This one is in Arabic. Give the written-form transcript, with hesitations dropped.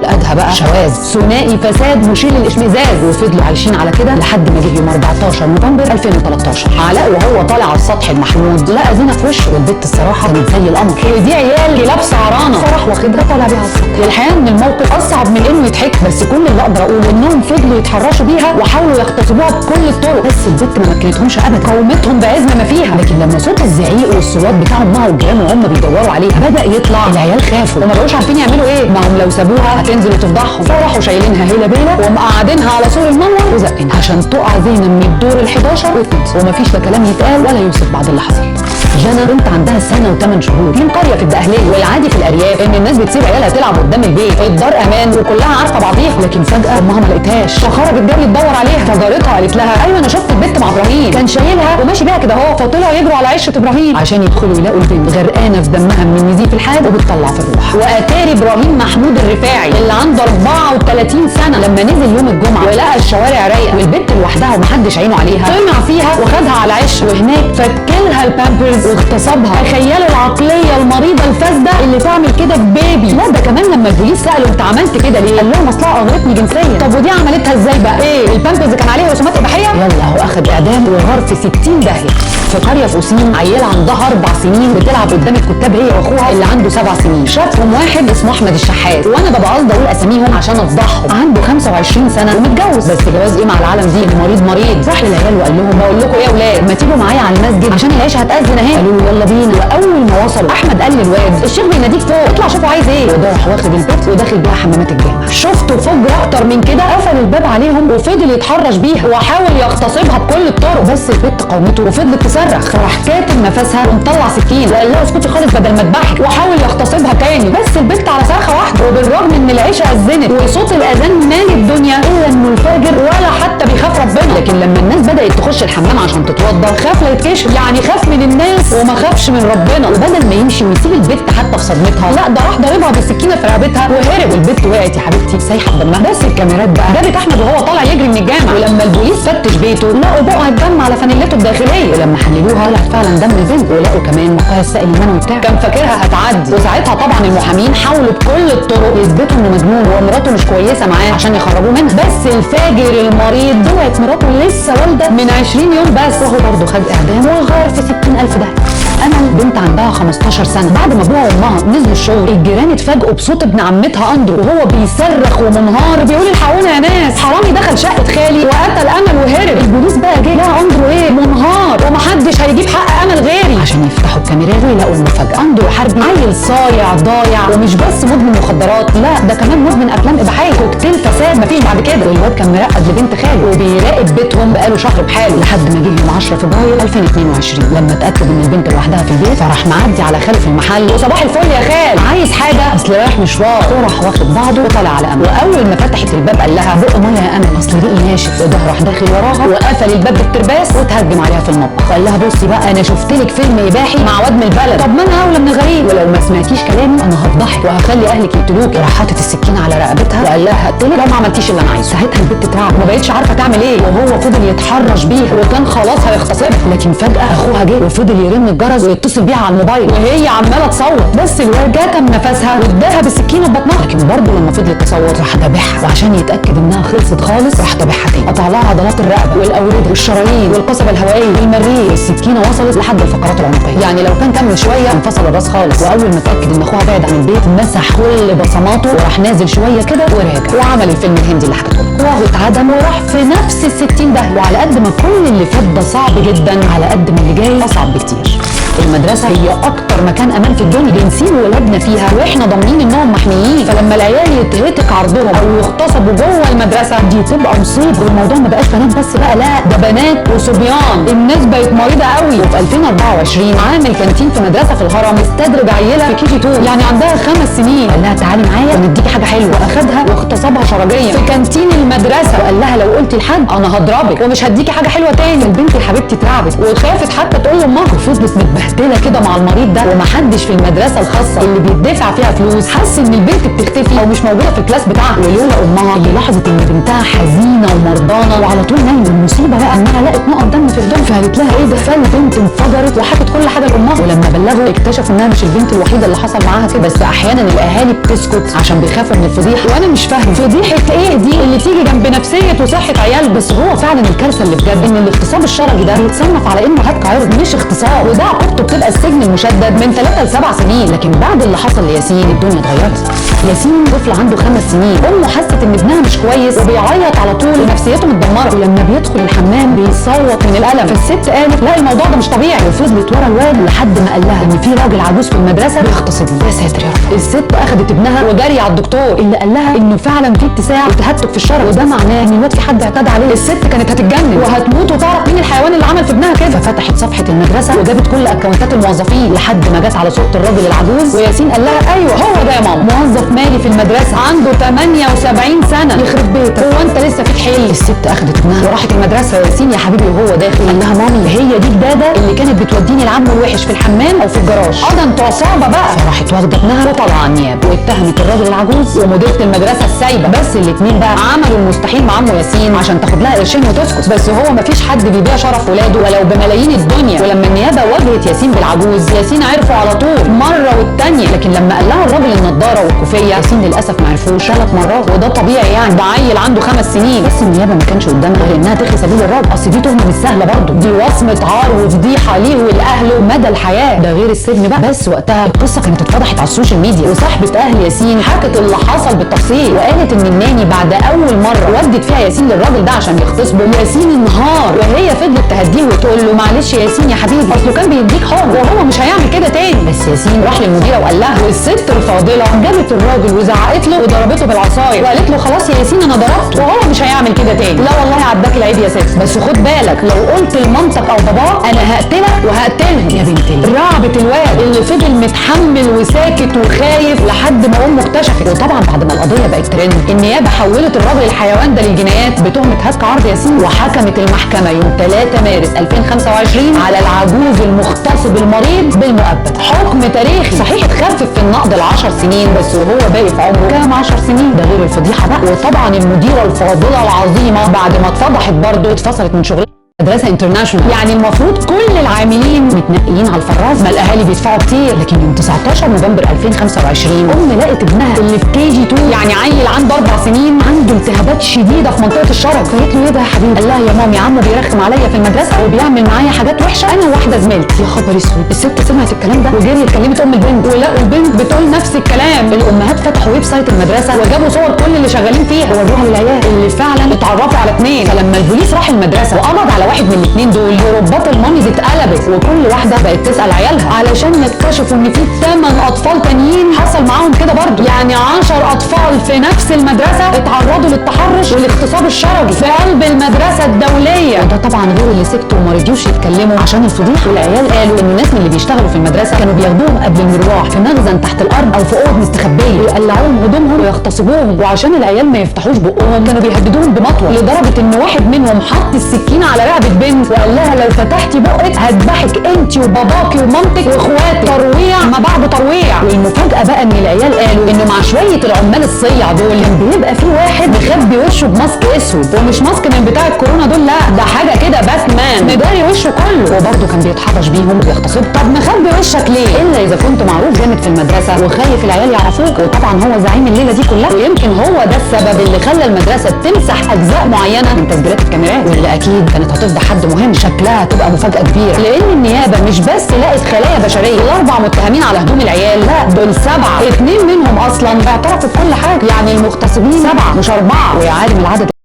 لقدها بقى شواذ ثنائي فساد مشير للاشمئزاز، وفضلوا عايشين على كده لحد ما جه يوم 14 نوفمبر 2013. علاء وهو طالع على السطح المحمود لقى زينه في وشه، والبت الصراحه كانت زي القمر، ودي عيال لابسه عرانه، فراح واخدها طالع بيها على السطح. الحقيقه ان الموقف اصعب من انه يضحك، بس كل اللي اقدر اقوله انهم فضلوا يتحرشوا بيها وحاولوا يغتصبوها بكل الطرق، بس البت ما مكنتهمش ابدا، قومتهم بعزم ما فيها. لكن لما صوت الزعيق والصوات بتاع امها والجيران وهم بيدوروا عليها بدا يطلع، العيال خافوا وما بقوش عارفين يعملوا ايه، ما هم لو سابوها هتنزل وتفضحهم، فراحوا شايلينها هيله بيله ومقعدينها على سور المنور وزقينها عشان تقع زينه من الدور ال11 وتنزل، ومفيش لا كلام يتقال ولا يوصف بعض اللي حصل. جنى بنت عندها سنه و8 شهور من قريه في الدقهليه، والعادي في الارياف ان الناس بتسيب عيالها تلعب قدام البيت، الدار امان وكلها عارفه بعضيها، لكن فجاه امها ما لقيتهاش، فخرجت جري تدور عليها، فجارتها قالت لها ايوه انا شفت البنت مع ابراهيم كان شايلها وماشي بيها كده اهو، فطلعوا يجروا على عشه ابراهيم عشان يدخلوا يلاقوا البنت غرقانه في دمها من نزيف الحاد وبتطلع في الروح. واتاري ابراهيم محمود الرفاعي اللي عنده 34 سنه لما نزل يوم الجمعه ولقى الشوارع رايقه والبنت لوحدها ومحدش عينه عليها، طمع فيها وخدها على عش، وهناك فكلها البامبرز واغتصبها. تخيلوا العقليه المريضه الفاسده اللي تعمل كده ببيبي. لا ده كمان لما البوليس سالوا انت عملت كده ليه؟ قال لهم اصلها اغرتني جنسيا. طب ودي عملتها ازاي بقى؟ ايه البامبرز كان عليها رسومات اباحيه؟ يلا هو اخد اعدام وغار في 60 داهيه. في قريه في قسيم عيله عندها 4 سنين بتلعب قدام الكتاب هي واخوها اللي عنده 7 سنين، شافهم واحد اسمه احمد الشحات، وانا ببقى قصدي اقول اساميهم عشان افضحهم، عنده 25 سنه ومتجوز، بس جواز ايه مع العالم دي، مريض. راح للعيال وقال لهم بقول لكم ايه يا اولاد ما تيجوا معايا على المسجد عشان العيشه هتاذن اهي. قالوا له يلا بينا، واول ما وصلوا احمد قال للواد الشيخ بيناديك فوق اطلع شوفوا عايز ايه، وده راح واخد البت وداخل بيها حمامات الجامع. شفتوا فجر اكتر من كده؟ قفل الباب عليهم وفضل يتحرش بيها وحاول يغتصبها بكل الطرق، بس البت قاومته وفضلت تصرخ، فراح كاتم نفسها ومطلع سكين وقال لها اسكتي خالص بدل ما اذبحك، وحاول يغتصبها تاني، بس البت على صرخه واحده، وبالرغم ان العيشه اذنت وصوت الاذان مال الدنيا الا انه الفاجر ولا حتى بيخاف ربنا. لكن لما الناس بدات تخش الحمام عشان تتوضى خاف لا يتكشف، يعني خاف من الناس وما خافش من ربنا، وبدل ما يمشي ويسيب البت حتى في صدمتها لا ده راح ضاربها بالسكينه في رقبتها وهرب، والبت وقعت يا حبيبتي سايحه بدمها. بس الكاميرات بقى جابت احمد وهو طالع يجري من الجامع، ولما البوليس فتش بيته لقوا بقع الدم على فانيلته الداخليه، ولما حللوها طلعت فعلا دم البنت، ولقوا كمان بقايا السائل المنوي بتاعه، كان فاكرها هتعدي، وساعتها طبعا المحامين حاولوا بكل الطرق يثبتوا انه مجنون ومراته مش كويسه معاه عشان يخرجوه منها، بس الفاجر المريض طلعت مراته لسه والده من 20 يوم بس، وهو برضه خد اعدام وغار في 60,000 داهيه. امل بنت عندها 15 سنه بعد ما ابوها وامها نزلوا الشغل الجيران اتفاجئوا بصوت ابن عمتها اندرو وهو بيصرخ ومنهار بيقول الحقونا يا ناس حرامي دخل شقه خالي وقتل امل وهرب. البوليس بقى جه لقى اندرو ايه منهار ومحدش هيجيب حق امل غيري، عشان يفتحوا الكاميرات ويلاقوا المفاجاه اندرو حربي عيل صايع ضايع ومش بس مدمن مخدرات، لا ده كمان مدمن افلام اباحيه كوكتيل فساد مفيش بعد كده، والواد كان مرقد لبنت خاله وبيراقب بيتهم بقاله شهر بحاله لحد ما جه يوم 10 فبراير 2022 لما اتاكد ان البنت لوحدها في البيت، فراح معدي على خاله في المحل وصباح الفل يا خال عايز حاجه اصل رايح مشوار، وراح واخد بعضه وطالع على امل، واول ما فتحت الباب قال لها بق ميه يا امل اصل ريقي ناشف، وده راح داخل وراها وقفل الباب بالترباس وتهجم عليها في المطبخ، قال لها بصي بقى انا شفت لك فيلم اباحي مع واد من البلد، طب ما انا اولى من غريب، ولو ما سمعتيش كلامي انا هفضحك وهخلي اهلك يقتلوك، راح حاطط السكينه على رقبتها وقال لها هقتلك لو ما عملتيش اللي انا عايزه. ساعتها البت اترعبت ما بقتش عارفه تعمل ايه، وهو فضل يتحرش بيها وكان خلاص هيغتصبها، لكن فجاه اخوها جه وفضل يرن الجرس ويتصل بيها على الموبايل وهي عماله تصوت، بس الواد كتم نفسها واداها بالسكينه ببطنها، لكن برضه لما فضلت تصوت راح ذبحها، وعشان يتاكد انها خلصت خالص راح ذبحها تاني، قطع لها عضلات الرقبه والاورده والشرايين والقصبه الهوائيه والمريء، السكينه وصلت لحد الفقرات العنقيه، يعني لو كان كمل شويه انفصل الراس خالص، واول ما اتاكد ان اخوها بعد عن البيت مسح كل بصماته وراح نازل شويه كده وراجع، وعمل الفيلم الهندي اللي حكيته لكم، وهو اتعدم وراح في نفس ال60 ده. وعلى قد ما كل اللي فات ده صعب جدا على قد ما اللي جاي اصعب بكتير. المدرسه هي اكتر مكان امان في الدنيا بنسيب ولادنا فيها واحنا ضامنين انهم محميين، فلما العيال يتهتك عرضهم او يغتصبوا جوه المدرسه دي تبقى مصيبه، والموضوع ما بقاش بنات بس بقى، لا ده بنات وصبيان، الناس بقت مريضه قوي. وفي 2024 عامل كانتين في مدرسه في الهرم استدرج عيله في KG 2 يعني عندها 5 سنين، قال لها تعالي معايا ونديكي حاجه حلوه، واخدها واغتصبها شرجيا في كانتين المدرسه، وقال لها لو قلتي لحد انا هضربك ومش هديكي حاجه حلوه تاني. البنت يا حبيبتي اترعبت وخافت حتى تقول لامها وفضلت متبهدله متبهدله كده مع المريض ده، ومحدش في المدرسه الخاصه اللي بيدفع فيها فلوس حس ان البنت بتختفي او مش موجوده في الكلاس بتاعها. ولولا امها اللي لاحظت ان بنتها حزينه ومرضانه وعلى طول نايمه. المصيبه بقى انها لقت نقط دم في هدومها، فقالت لها ايه ده؟ فالبنت انفجرت وحكت كل حاجه لامها. ولما بلغوا اكتشفوا انها مش البنت الوحيده اللي حصل معاها كده، بس احيانا الاهالي بتسكت عشان بيخافوا من الفضيحه. وانا مش فاهم فضيحه ايه دي اللي تيجي جنب نفسيه وصحه عيال. بس هو فعلا الكارثه اللي بجد ان الاغتصاب الشرجي ده بيتصنف على انه هتك عرض مش اغتصاب، وده عقوبته بتبقى السجن المشدد من 3 ل 7 سنين. لكن بعد اللي حصل لياسين الدنيا اتغيرت. ياسين طفل عنده 5 سنين، امه حست ان ابنها مش كويس وبيعيط على طول ونفسيته متدمره، ولما بيدخل الحمام بيصوت من الالم. فالست قالت لا الموضوع ده مش طبيعي، وفضلت ورا الواد لحد ما قال لها ان في راجل عجوز في المدرسه بيغتصبني. يا ساتر يا رب. الست اخذت ابنها وجري على الدكتور اللي قال لها انه فعلا في اتساع وتهتك في الشرج، وده معناه ان الواد في حد اعتدى عليه. الست كانت هتتجنن وهتموت وتعرف مين الحيوان اللي عمل في ابنها كده. ففتحت صفحه المدرسه وجابت كل اكونتات الموظفين لحد ما جت على صوره الراجل العجوز، وياسين قال لها ايوه هو ده يا ماما، موظف مالي في المدرسه عنده 78 سنه. يخرب بيتك هو انت لسه فيك حيل. الست اخذت ابنها وراحت المدرسه. ياسين يا حبيبي وهو داخل قال لها مامي هي دي الداده اللي كانت بتوديني العم الوحش في الحمام او في الجراج. ده انتوا عصابه بقى. فراحت واخده ابنها وطلع على النيابه، واتهمت الراجل العجوز ومديره المدرسه السايبه. بس الاثنين بقى عملوا المستحيل مع ام ياسين عشان تاخد لها قرشين وتسكت. بس هو مفيش حد بيبيع شرف ولاده ولو بملايين الدنيا. ولما النيابه واجهت ياسين بالعجوز، ياسين عرفوا على طول مره والتانيه، لكن لما قال لها الراجل النضاره والكوفيه ياسين للاسف ما عرفوش 3 مرات. وده طبيعي يعني، ده عيل عنده 5 سنين. بس النيابه ما كانش قدامها غير انها تخلي سبيل الراجل، اصل دي تهمه مش سهله برضه، دي وصمه عار وفضيحه ليه ولاهله مدى الحياه، ده غير السجن بقى. بس وقتها القصه كانت اتفضحت على السوشيال ميديا، وصاحبه اهل ياسين حكت اللي حصل بالتفصيل، وقالت ان الناني بعد اول مره ودت فيها ياسين للراجل ده عشان يغتصبه، ياسين انهار وهي فضلت تهديه وتقول له معلش يا ياسين يا حبيبي اصله كان بيديك حب وهو مش هيعمل كده تاني. بس ياسين راح للمديره وقال لها، والست الفاضله جابت الراجل وزعقت له وضربته بالعصايه وقالت له خلاص يا ياسين انا ضربته وهو مش هيعمل كده تاني. لا والله عداك العيب يا ست، بس خد بالك لو قلت لمامتك او باباك انا هقتلك وهقتلهم. يا بنتي رعبت الواد اللي فضل متحمل وساكت وخايف لحد ما امه اكتشفت. وطبعا بعد ما القضيه بقت ترند النيابه حولت الراجل الحيوان ده للجنايات بتهمه هتك عرض ياسين، وحكمت المحكمه يوم 3 مارس 2025 على العجوز المغتصب المريض بالمؤبد. حكم تاريخي صحيح، اتخفف في النقض ل10 سنين بس وهو باقي في عمره كام 10 سنين، ده غير الفضيحه بقى. وطبعا المديره الفاضله العظيمه بعد ما اتفضحت برضه اتفصلت من شغلها. مدرسه انترناشونال يعني المفروض كل العاملين متنقيين على الفراز، ما الاهالي بيدفعوا كتير. لكن يوم 19 نوفمبر 2025 لقت ابنها اللي في كي جي 2 يعني عيل عنده 4 سنين عنده التهابات شديده في منطقه الشرج. قالت له ايه ده يا حبيبي؟ قال لها يا مامي عمو بيرخم عليا في المدرسه وبيعمل معايا حاجات وحشه انا وواحده زميلتي. يا خبر اسود. الست سمعت الكلام ده وجريت كلمت ام البنت، ولقوا البنت بتقول نفس الكلام. الامهات فتحوا ويب سايت المدرسه وجابوا صور كل اللي شغالين فيها ووروها للعيال اللي فعلا اتعرفوا على 2. فلما البوليس راح المدرسه وقبض على واحد من ال2 دول، رباط الماميز اتقلبت وكل واحده بقت تسال عيالها علشان يكتشفوا ان في 8 اطفال تانيين حصل معاهم كده برضه. يعني 10 اطفال في نفس المدرسه اتعرضوا للتحرش والاغتصاب الشرجي في قلب المدرسه الدوليه. وده طبعا غير اللي سكتوا وما رضيوش يتكلموا عشان الفضيحه. والعيال قالوا ان الناس من اللي بيشتغلوا في المدرسه كانوا بياخدوهم قبل المروح في مخزن تحت الارض او في اوض مستخبيه ويقلعوهم هدومهم ويغتصبوهم، وعشان العيال ما يفتحوش بقهم كانوا بيهددوهم بمطوه، لدرجه ان واحد منهم حط السكينه على رقبه بنت وقال لها لو فتحتي بقك هذبحك انت وباباكي ومامتك واخواتك، ترويع ما بعد ترويع. والمفاجاه بقى ان العيال قالوا انه مع شويه العمال الصيع دول كان بيبقى في واحد مخبي وشه بماسك اسود، ومش ماسك من بتاع الكورونا دول، لا ده حاجه كده باتمان مداري وشه كله، وبرده كان بيتحرش بيهم وبيغتصب. طب مخبي وشك ليه؟ الا اذا كنت معروف جامد في المدرسه وخايف العيال يعرفوك. وطبعا هو زعيم الليله دي كلها، ويمكن هو ده السبب اللي خلى المدرسه تمسح اجزاء معينه من تسجيلات الكاميرات، واللي اكيد كانت هتفضح حد مهم. شكلها هتبقى مفاجاه كبيره، لان النيابه مش بس لقت خلايا بشريه ال4 متهمين على هدوم العيال، لا دول 7، 2 منهم اصلا اعترفوا بكل حاجه. يعني المغتصبين 7 مش 4. ويا عالم العدد